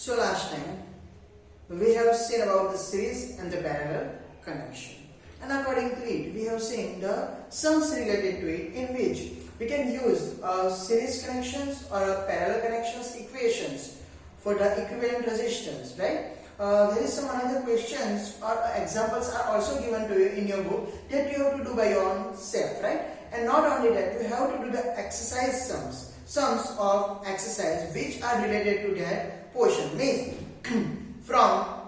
So last time we have seen about the series and the parallel connection, and according to it we have seen the sums related to it, in which we can use series connections or parallel connections equations for the equivalent resistance, right? There is some another questions or examples are also given to you in your book that you have to do by your own self, right? And not only that, you have to do the exercise sums of exercise which are related to that portion. Means from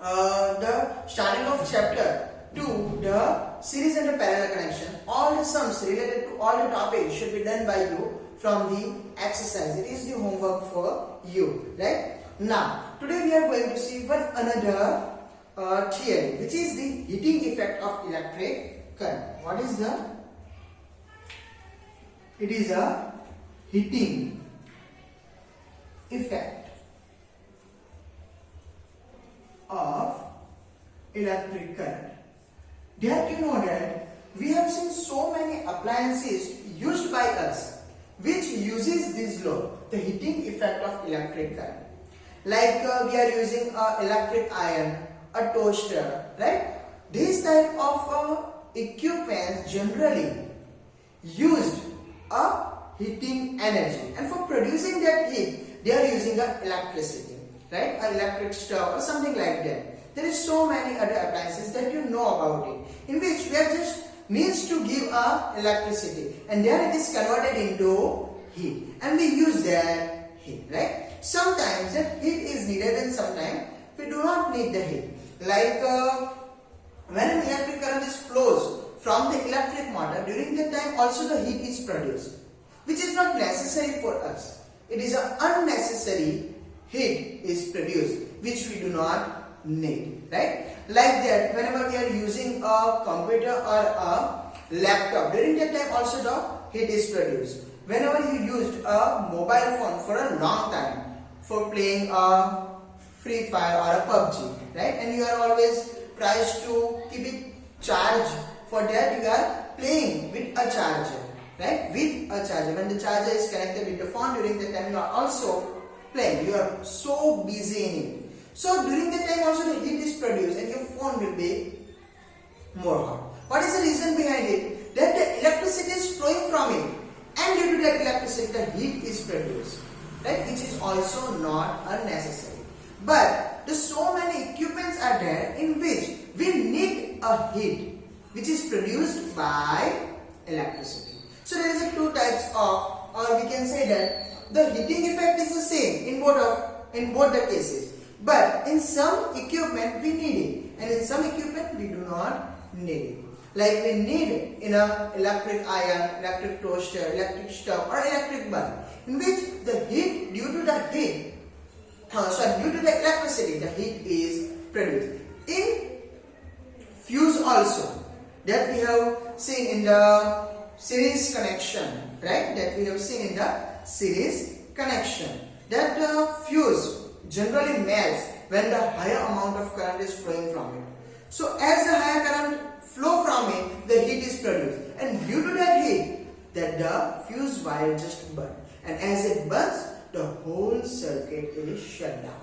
the starting of chapter to the series and the parallel connection, all the sums related to all the topics should be done by you from the exercise. It is the homework for you, right? Now, today we are going to see one another theory, which is the heating effect of electric current. What is the? It is a heating effect of electric current. That you know that we have seen so many appliances used by us which uses this law, the heating effect of electric current. Like we are using an electric iron, a toaster, right? This type of equipment generally used a heating energy, and for producing that heat they are using electricity, right? An electric stove or something like that. There is so many other appliances that you know about it, in which we are just needs to give electricity, and then it is converted into heat, and we use that heat, right? Sometimes that heat is needed and sometimes we do not need the heat. Like when an electric current is flows from the electric motor, during that time also the heat is produced, which is not necessary for us. It is an unnecessary heat is produced which we do not need, right? Like that, whenever we are using a computer or a laptop, during that time also the heat is produced. Whenever you used a mobile phone for a long time for playing a Free Fire or a PUBG, right? And you are always tries to keep it charged. For that you are playing with a charger, right? With a charger. When the charger is connected with the phone, during that time you are also playing. You are so busy in it. So during that time also the heat is produced and your phone will be more hot. What is the reason behind it? That the electricity is flowing from it, and due to that electricity the heat is produced, right? Which is also not unnecessary. But the so many equipments are there in which we need a heat which is produced by electricity. So there is a two types of, or we can say that the heating effect is the same in both the cases. But in some equipment we need it, and in some equipment we do not need it. Like we need it in a electric iron, electric toaster, electric stove or electric bulb, in which the heat due to the electricity the heat is produced. In fuse also, that we have seen in the series connection, right? That we have seen in the series connection, that the fuse generally melts when the higher amount of current is flowing from it. So as the higher current flow from it, the heat is produced, and due to that heat, that the fuse wire just burns, and as it burns, the whole circuit is shut down.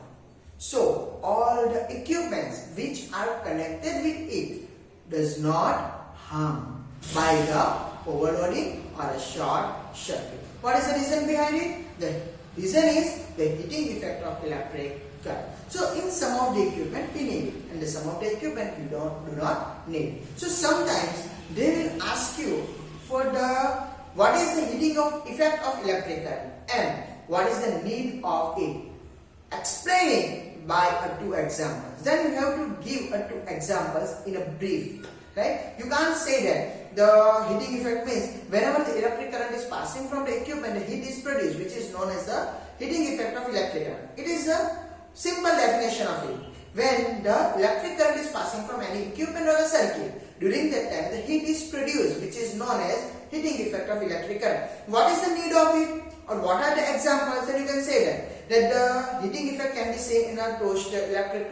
So all the equipments which are connected with it does not harm by the overloading or a short circuit. What is the reason behind it? The reason is the heating effect of electric current. So in some of the equipment we need it, and some of the equipment we do not need it. So sometimes they will ask you for the what is the heating effect of electric current and what is the need of it. Explain it by two examples. Then you have to give two examples in a brief, right? You can't say that the heating effect means whenever the electric current is passing from the equipment, the heat is produced, which is known as the heating effect of electric current. It is a simple definition of it. When the electric current is passing from any equipment or a circuit, during that time the heat is produced, which is known as heating effect of electric current. What is the need of it, or what are the examples? Then you can say that the heating effect can be seen in a toaster, electric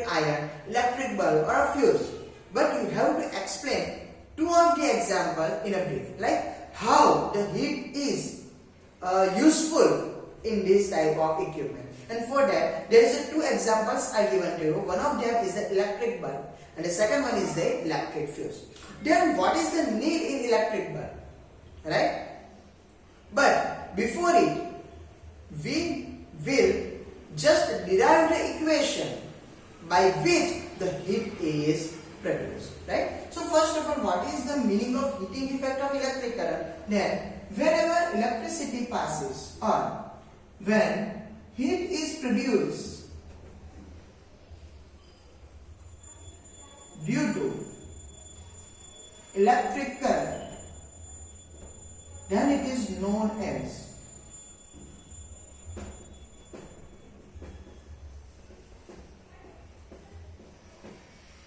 iron, electric bulb or a fuse. But you have to explain two of the example in a brief, like how the heat is useful in this type of equipment. And for that, there is two examples are given to you. One of them is the electric bulb and the second one is the electric fuse. Then what is the need in electric bulb? Right? But before it, we will just derive the equation by which the heat is produced. Right? So first of all, what is the meaning of heating effect of electric current? Then wherever electricity passes or when heat is produced due to electric current, then it is known as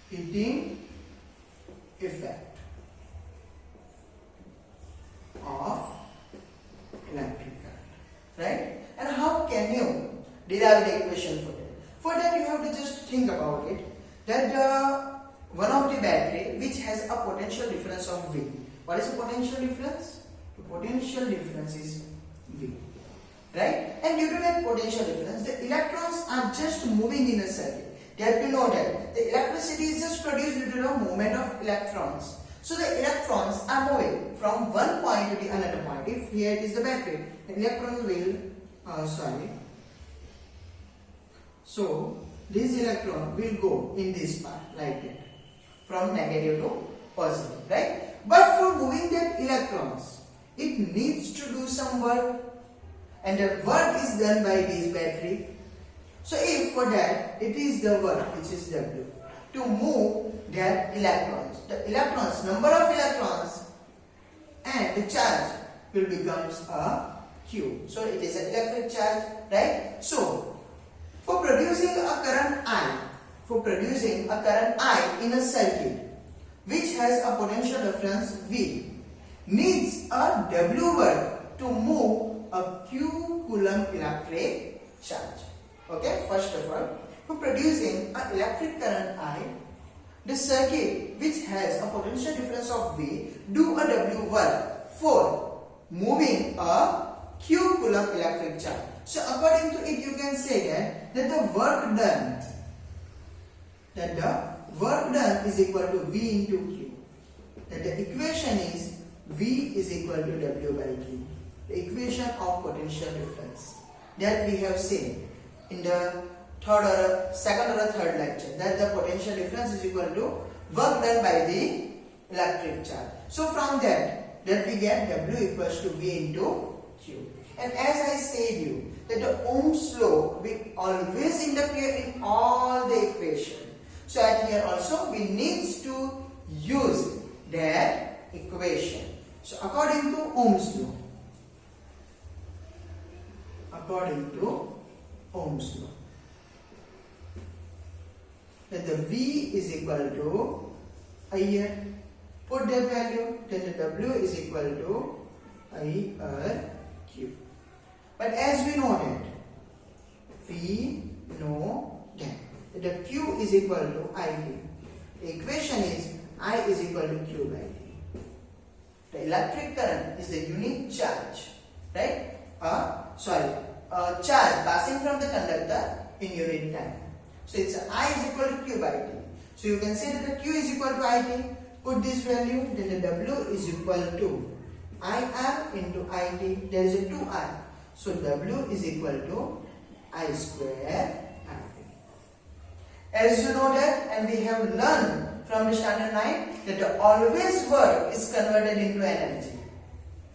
heating effect of electric current. Right? And how can you derive the equation for that? For that you have to just think about it that one of the battery which has a potential difference of V. What is the potential difference? The potential difference is V. Right? And due to that potential difference, the electrons are just moving in a circuit. You have to know that the electricity is just produced due to the movement of electrons. So the electrons are moving from one point to the another point. If here it is the battery, the electrons will so this electron will go in this part like that, from negative to positive, right? But for moving that electrons, it needs to do some work, and the work is done by this battery. So if for that it is the work which is W to move that electrons, the electrons, number of electrons and the charge will becomes a Q. So it is an electric charge, right? So for producing a current I in a circuit which has a potential difference V needs a W work to move a Q coulomb electric charge. Okay, first of all, for producing an electric current I, the circuit which has a potential difference of V do a W work for moving a Q coulomb electric charge. So according to it, you can say that the work done is equal to V into Q. That the equation is V is equal to W by Q. The equation of potential difference that we have seen in the second or third lecture, that the potential difference is equal to work done by the electric charge. So from that we get W equals to V into Q. And as I said you that the Ohm's law will always interfere in all the equation. So at here also we need to use that equation. So according to Ohm's law, that the V is equal to IR, put that value, then the W is equal to IRQ. But as we know that the Q is equal to IT. The equation is I is equal to Q by T. The electric current is the unit charge, right? Charge passing from the conductor in unit time. So it's I is equal to Q by T. So you can say that the Q is equal to IT. Put this value, then the W is equal to IR into IT. There is a 2I. So W is equal to I square IT. As you know that, and we have learned from the standard 9 that the always work is converted into energy.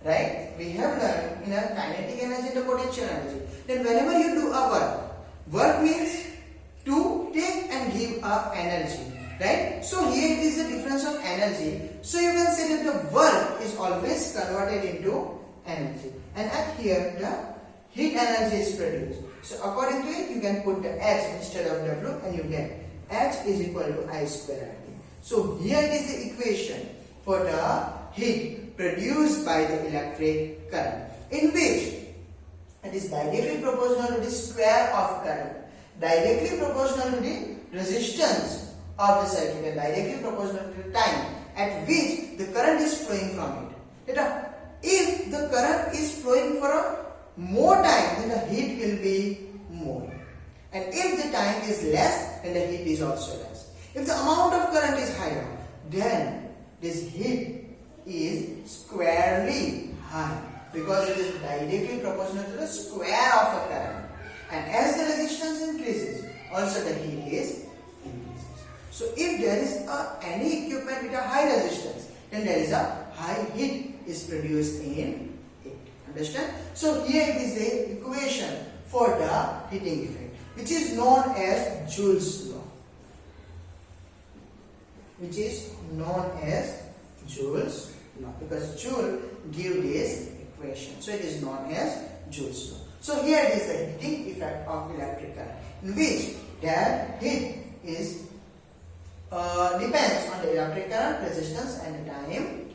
Right? We have learned in a kinetic energy and the potential energy. Then whenever you do a work means to take and give up energy. Right? So here it is the difference of energy. So you can say that the work is always converted into energy. And at here the heat energy is produced. So according to it, you can put the H instead of W and you get H is equal to I square RT. So here it is the equation for the heat produced by the electric current, in which it is directly proportional to the square of current, directly proportional to the resistance of the circuit, and directly proportional to the time at which the current is flowing from it. If the current is flowing for more time, then the heat will be more. And if the time is less, then the heat is also less. If the amount of current is higher, then this heat is squarely high because it is directly proportional to the square of a current. And as the resistance increases, also the heat is increases. So if there is any equipment with a high resistance, then there is a high heat is produced in it. Understand? So here it is the equation for the heating effect, which is known as Joule's law. Which is known as Joule's law, because Joule gives this equation. So it is known as Joule's law. So here it is the heating effect of electric current, in which that heat is depends on the electric current, resistance, and the time.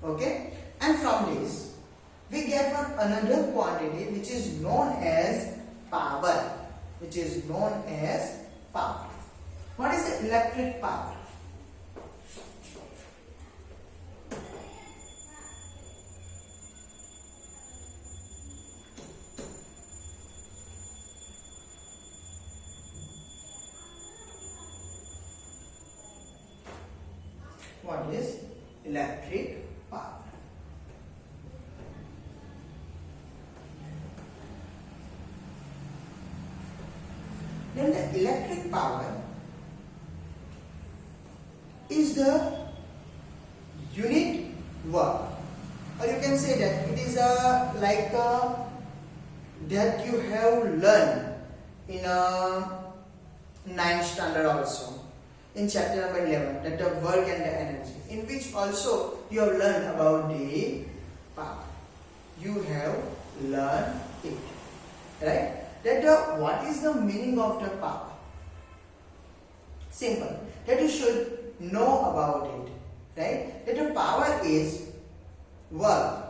Okay, and from this we get one another quantity which is known as power. Which is known as power. What is the electric power? What is electric power? Then the electric power is the unit work, or you can say that it is that you have learned in a 9th standard also, in chapter number 11, that the work and the energy, in which also you have learned about the power. You have learned it, right? That what is the meaning of the power? Simple. That you should know about it, right? That the power is work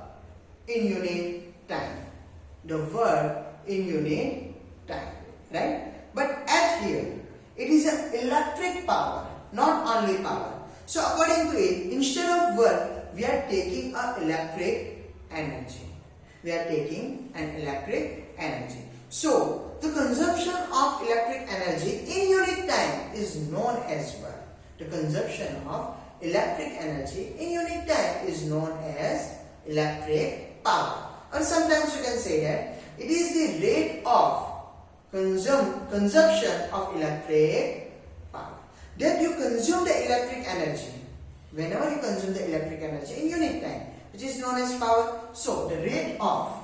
in unit time. The work in unit time, right? But at here, it is an electric power, not only power. So according to it, instead of work, we are taking an electric energy. We are taking an electric energy. So the consumption of electric energy in unit time is known as work. The consumption of electric energy in unit time is known as electric power. Or sometimes you can say that it is the rate of consumption of electric power. That you consume the electric energy. Whenever you consume the electric energy in unit time, which is known as power. So the rate of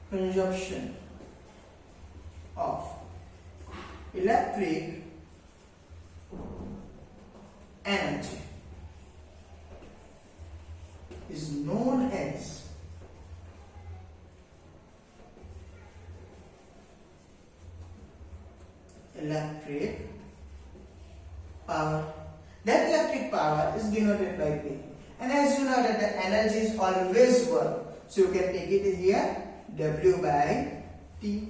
consumption of electric energy is known as electric power. That electric power is denoted by P. And as you know that the energy is always work, so you can take it here W by T.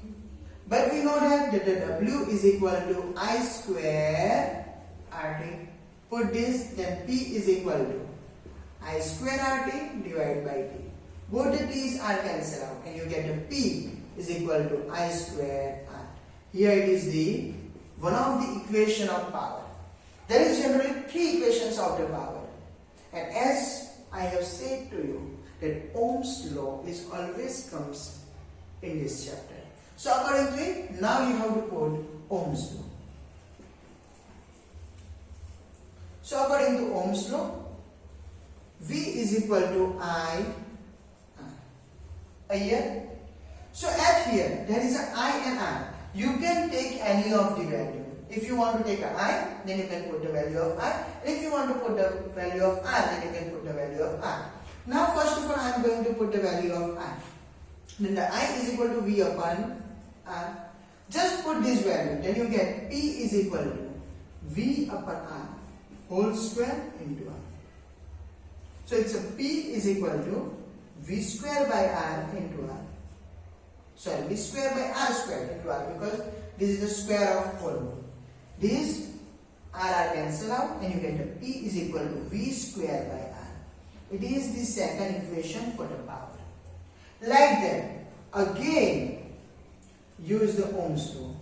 But we know that the W is equal to I square RT. Put this, then P is equal to I square RT divided by T. Both the T's are cancelled out and you get the P is equal to I square R. Here it is the one of the equation of power. There is generally 3 equations of the power. And as I have said to you that Ohm's law is always comes in this chapter. So according to it, now you have to put Ohm's law. So according to Ohm's law, V is equal to I R. Here. So at here, there is an I and R. You can take any of the value. If you want to take an I, then you can put the value of I. And if you want to put the value of R, then you can put the value of R. Now first of all, I am going to put the value of I. Then the I is equal to V upon R. Just put this value, then you get P is equal to V upon R whole square into R. So it's a P is equal to V square by R into R. Sorry, V square by R square into R, because this is the square of whole. This R cancel out and you get a P is equal to V square by R. It is the second equation for the power. Like that, again use the Ohm's law.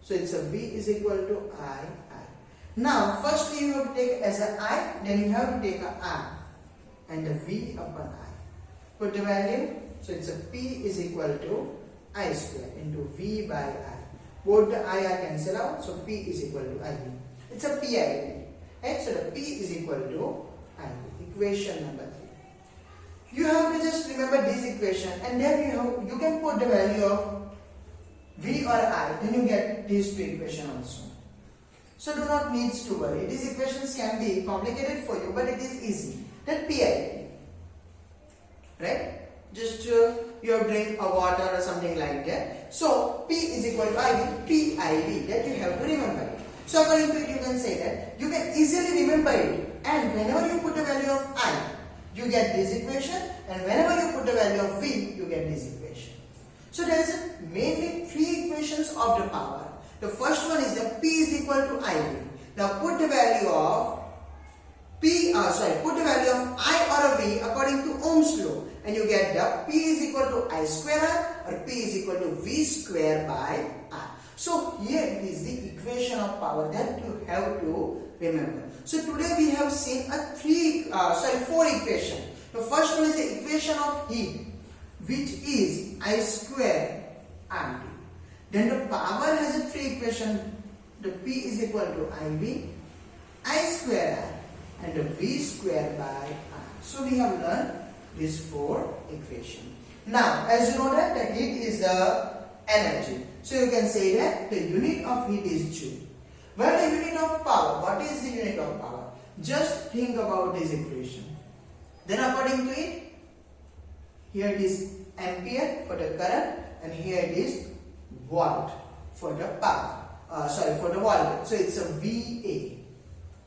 So it's a V is equal to I. Now firstly you have to take as a I, then you have to take a I and the V upon I. Put the value, so it's a P is equal to I square into V by I. Both the I are cancelled out, so P is equal to IV. It's a PIV, right? So the P is equal to IV. Equation number 3. You have to just remember this equation, and then you can put the value of V or I, then you get these two equations also. So do not need to worry. These equations can be complicated for you, but it is easy. Then PIV, right? Just you have drink a water or something like that. So P is equal to IV, PIV. That you have to remember it. So according to it, you can say that you can easily remember it. And whenever you put the value of I, you get this equation. And whenever you put the value of V, you get this equation. So there is mainly three equations of the power. The first one is the P is equal to IV. Now put the value of put the value of I or a V according to Ohm's law, and you get the P is equal to I square R or P is equal to V square by R. So here is the equation of power that you have to remember. So today we have seen four equations. The first one is the equation of heat, which is I square RT. Then the power has a three equation. The P is equal to IV, I square R and the V square by R. So we have learned these four equations. Now as you know that the heat is the energy. So you can say that the unit of heat is Joule. Well, the unit of power, what is the unit of power? Just think about this equation. Then according to it, here it is ampere for the current and here it is watt for the power. For the voltage. So it's a VA.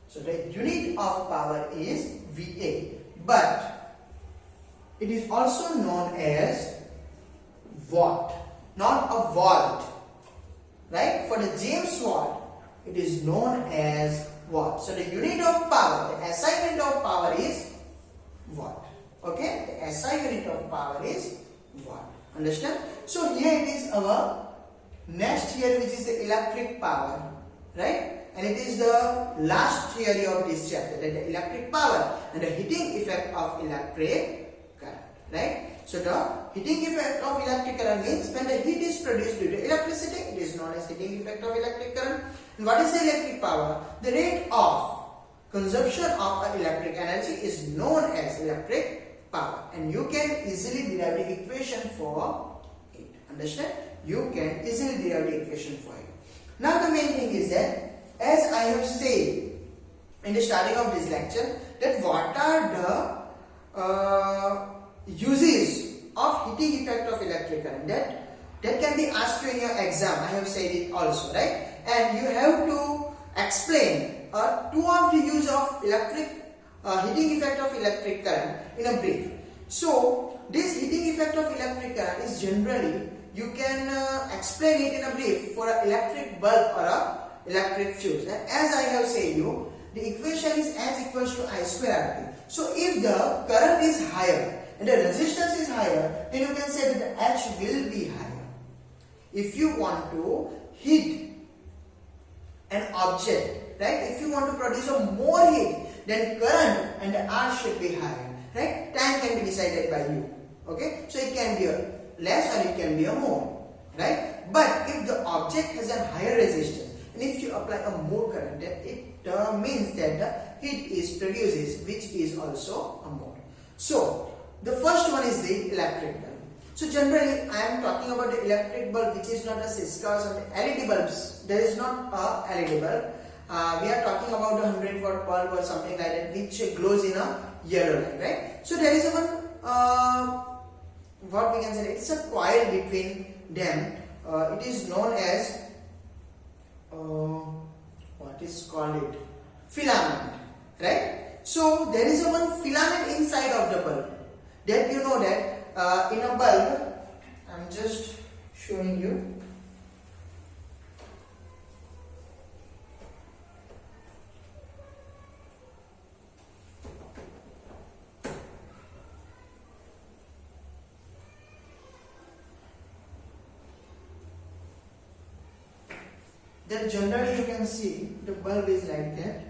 So the unit of power is VA. But it is also known as watt, not a volt. Right? For the James Watt, it is known as watt. So the unit of power, the SI unit of power is watt. Okay? The SI unit of power is watt. Understand? So here it is our next theory, which is the electric power, right? And it is the last theory of this chapter, that the electric power and the heating effect of electric current, right? So the heating effect of electric current means when the heat is produced due to electricity, it is known as heating effect of electric current. And what is the electric power? The rate of consumption of electric energy is known as electric power, and you can easily derive the equation for it. Understand? You can easily derive the equation for it. Now the main thing is that, as I have said in the starting of this lecture, that what are the uses of heating effect of electric current, that can be asked you in your exam. I have said it also, right? And you have to explain two of the use of heating effect of electric current in a brief. So this heating effect of electric current is generally, you can explain it in a brief for an electric bulb or a electric fuse. And as I have said you, the equation is as equals to I square RT. So if the current is higher and the resistance is higher, then you can say that the H will be higher. If you want to heat an object, right? If you want to produce a more heat, then current and the R should be higher, right? Time can be decided by you. Okay? So it can be a less or it can be a more, right? But if the object has a higher resistance and if you apply a more current, then it means that the heat is produces, which is also a more. So the first one is the electric bulb. So generally I am talking about the electric bulb, which is not a Cisco or something. LED bulbs, there is not a LED bulb. We are talking about the 100-watt bulb or something like that, which glows in a yellow light, right? So there is one what we can say, it's a coil between them. It is known as what is called it, filament, right? So there is a one filament inside of the bulb. That you know that in a bulb, I'm just showing you. that generally you can see the bulb is like that.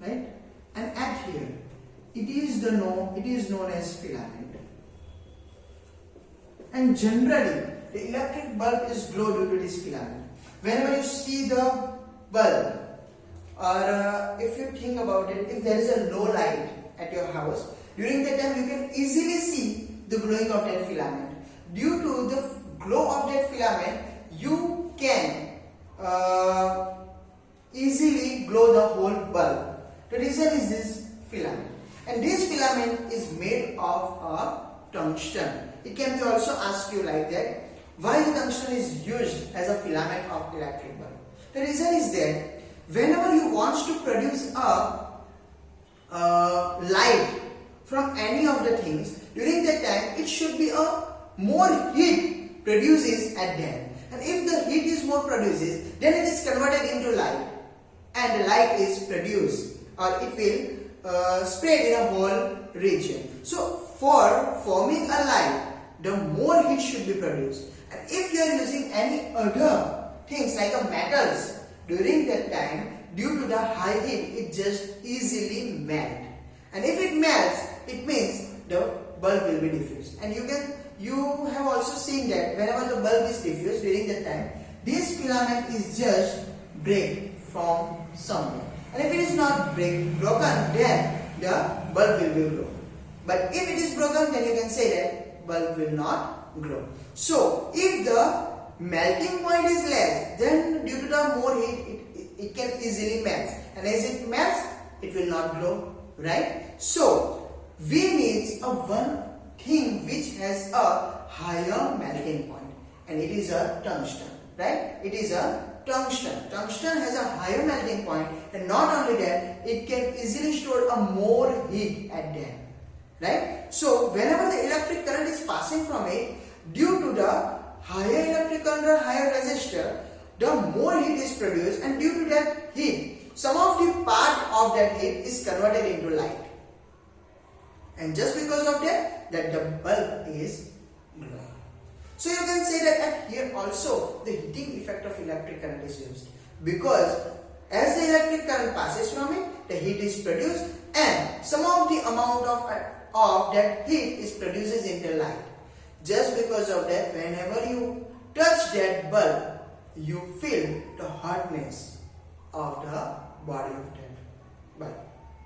Right? And at here, it is known as filament. And generally, the electric bulb is glow due to this filament. Whenever you see the bulb, or if you think about it, if there is a low light at your house, during that time you can easily see the glowing of that filament. Due to the glow of that filament, you can easily glow the whole bulb. The reason is this filament, and this filament is made of a tungsten. It can be also asked you like that, why the tungsten is used as a filament of electric bulb. The reason is that whenever you want to produce a light from any of the things, during that time it should be a more heat produces at that, and if the heat is more produces, then it is converted into light, and the light is produced, or it will spread in a whole region. So for forming a light, the more heat should be produced. And if you are using any other things like a metals, during that time, due to the high heat, it just easily melt. And if it melts, it means the bulb will be diffused. And you have also seen that whenever the bulb is diffused during that time, this filament is just break from somewhere. And if it is not broken, then the bulb will be glow. But if it is broken, then you can say that bulb will not glow. So if the melting point is less, then due to the more heat, it can easily melt. And as it melts, it will not glow, right? So we need one thing which has a higher melting point, and it is a tungsten, right? It is a tungsten. Tungsten has a higher melting point, and not only that, it can easily store a more heat at that, right? So whenever the electric current is passing from it, due to the higher electric current or higher resistor, the more heat is produced, and due to that heat, some of the part of that heat is converted into light. And just because of that the bulb is glowing. So you can say that at here also the heating effect of electric current is used, because as the electric current passes from it, the heat is produced, and some of the amount of that heat is produces into light. Just because of that, whenever you touch that bulb, you feel the hotness of the body of that bulb.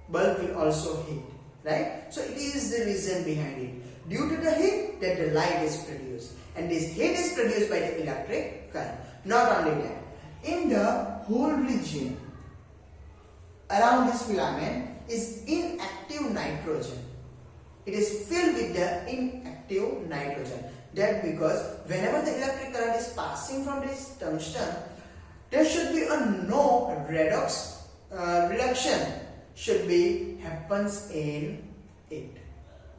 Bulb will also heat, right? So it is the reason behind it. Due to the heat, that the light is produced, and this heat is produced by the electric current. Not only that, in the whole region around this filament is inactive nitrogen. It is filled with the inactive nitrogen. That because whenever the electric current is passing from this tungsten, there should be a no reduction should be happens in it.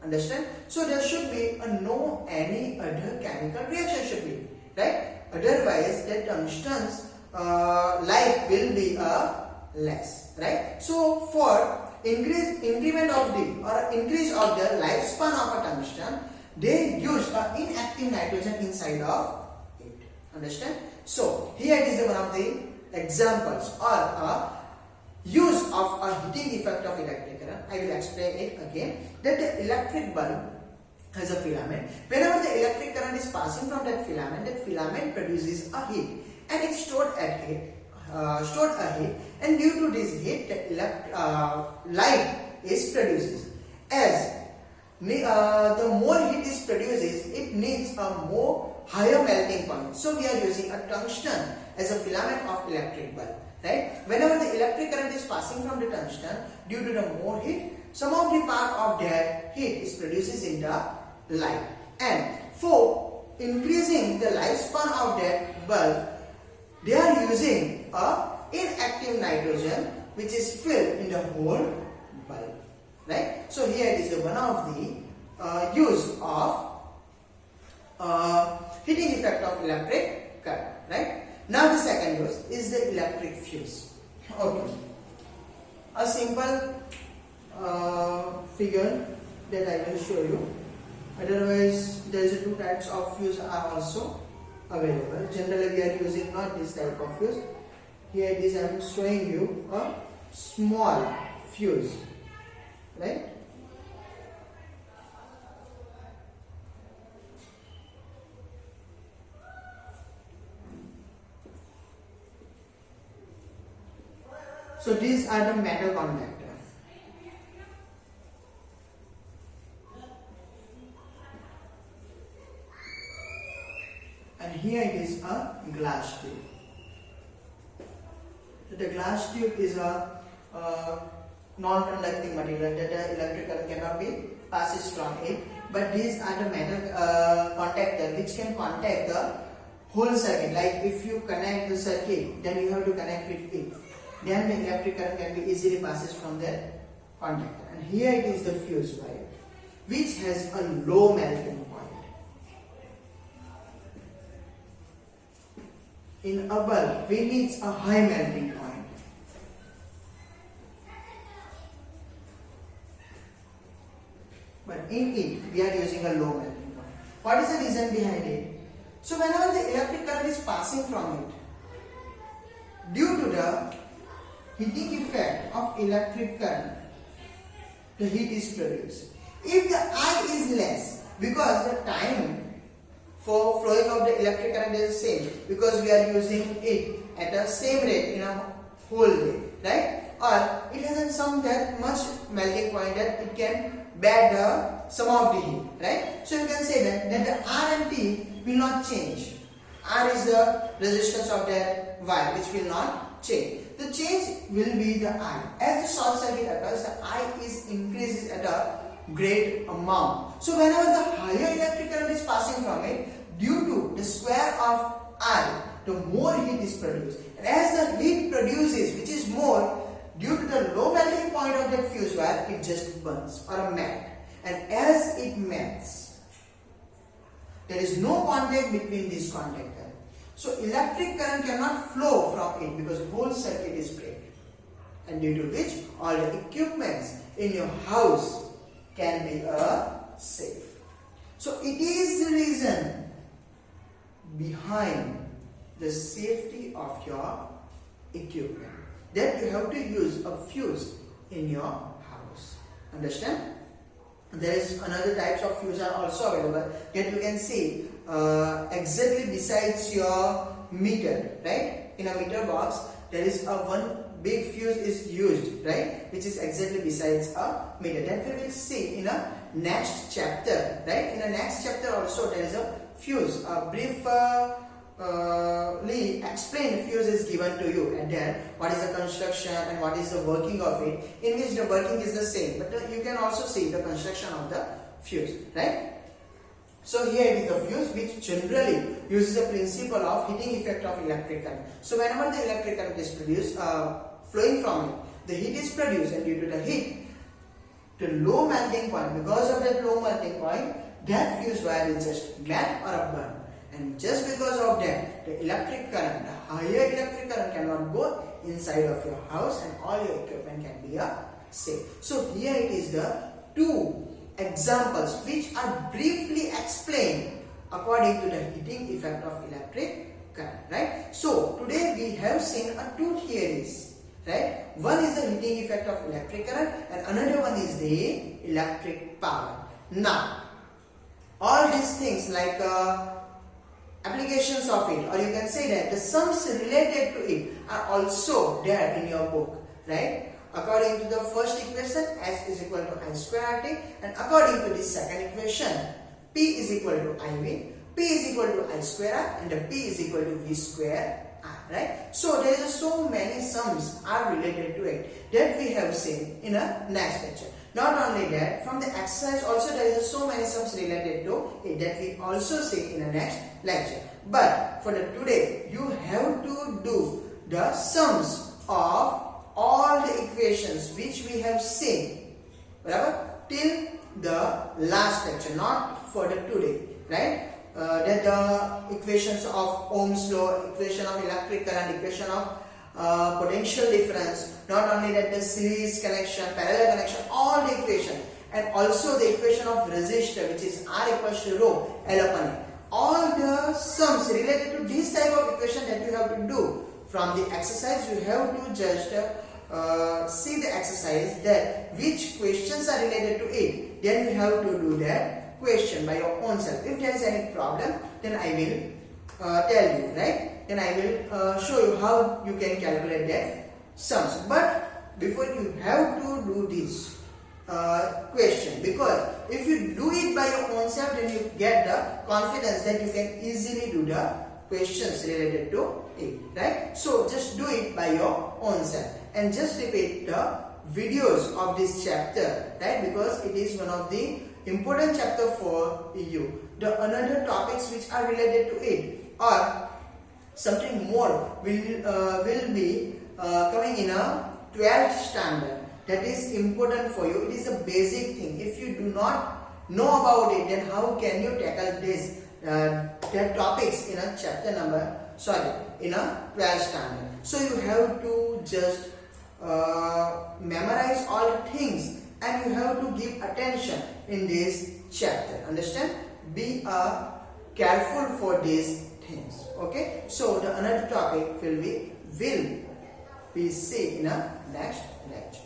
Understand? So there should be a no any other chemical reaction should be, right? Otherwise the tungsten's life will be less, right? So for increase of the lifespan of a tungsten, they use inactive nitrogen inside of it. Understand? So here it is one of the examples or a use of a heating effect of electric current. I will explain it again. That the electric bulb has a filament. Whenever the electric current is passing from that filament produces a heat, and it stored a heat, and due to this heat, the light is produces. As the more heat is produces, it needs a more higher melting point. So we are using a tungsten as a filament of electric bulb, right? Whenever the electric current is passing from the tungsten, due to the more heat, some of the part of that heat is produces in the light. And for increasing the lifespan of that bulb, they are using a inactive nitrogen which is filled in the whole bulb. right? So here it is one of the use of heating effect of electric current, right? Now the second use is the electric fuse. Okay, a simple figure that I will show you. Otherwise, there is two types of fuse are also available. Generally, we are using not this type of fuse. Here it is, I am showing you a small fuse, right? So these are the metal contactor. And here it is a glass tube. So the glass tube is a non-conducting material that the electric current cannot be passes from it. But these are the metal contactor which can contact the whole circuit. Like if you connect the circuit, then you have to connect with it. Then the electric current can be easily passes from that contactor. And here it is the fuse wire, which has a low melting point. In a bulb, we need a high melting point. But in it, we are using a low melting point. What is the reason behind it? So whenever the electric current is passing from it, due to the heating effect of electric current, the heat is produced. If the I is less, because the time for flowing of the electric current is the same, because we are using it at the same rate in a whole day, right? Or it hasn't some that much melting point that it can bear the some of the heat, right? So you can say that the R and T will not change. R is the resistance of that wire which will not change. The change will be the I. As the short circuit occurs, the I is increases at a great amount. So whenever the higher electric current is passing from it, due to the square of I, the more heat is produced. And as the heat produces, which is more, due to the low melting point of that fuse wire, it just burns or melt. And as it melts, there is no contact between these contactors. So electric current cannot flow from it because the whole circuit is break. And due to which all the equipments in your house can be safe. So it is the reason behind the safety of your equipment that you have to use a fuse in your house. Understand? There is another types of fuse are also available that you can see exactly besides your meter, right? In a meter box there is a one big fuse is used, right, which is exactly besides a meter. That we will see in a next chapter, right? In the next chapter also there is a fuse. A briefly explained fuse is given to you, and then what is the construction and what is the working of it, in which the working is the same, but you can also see the construction of the fuse, right? So here it is the fuse which generally uses the principle of heating effect of electric current. So whenever the electric current is produced, flowing from it, the heat is produced, and due to the heat, the low melting point, because of that low melting point, that fuse wire will just melt or burn. And just because of that, the electric current, the higher electric current cannot go inside of your house, and all your equipment can be safe. So here it is the two examples which are briefly explained according to the heating effect of electric current, right? So today we have seen two theories, right? One is the heating effect of electric current, and another one is the electric power. Now all these things like applications of it, or you can say that the sums related to it are also there in your book, right? According to the first equation, S is equal to I square RT, and according to the second equation, P is equal to IV, P is equal to I square R, and the P is equal to V square R, right? So there is so many sums are related to it that we have seen in a next lecture. Not only that, from the exercise also there is so many sums related to it that we also see in the next lecture. But for the today, you have to do the sums of all the equations which we have seen barabar, till the last lecture, not for the today, right? That the equations of Ohm's law, equation of electric current, equation of potential difference, not only that the series connection, parallel connection, all the equation, and also the equation of resistor, which is R equals to rho L upon A. All the sums related to this type of equation that you have to do from the exercise. You have to just see the exercise, that which questions are related to it. Then you have to do that question by your own self. If there is any problem, then I will tell you, right? Then I will show you how you can calculate that sums. But before, you have to do this question, because if you do it by your own self, then you get the confidence that you can easily do the questions related to it, right? So just do it by your own self and just repeat the videos of this chapter, right? Because it is one of the important chapter for you. The another topics which are related to it or something more will be coming in a 12th standard. That is important for you. It is a basic thing. If you do not know about it, then how can you tackle this that topics in a chapter number, in a 12th standard? So you have to just memorize all the things, and you have to give attention in this chapter. Understand? Be careful for these things. Okay. So the another topic will be see in a next lecture.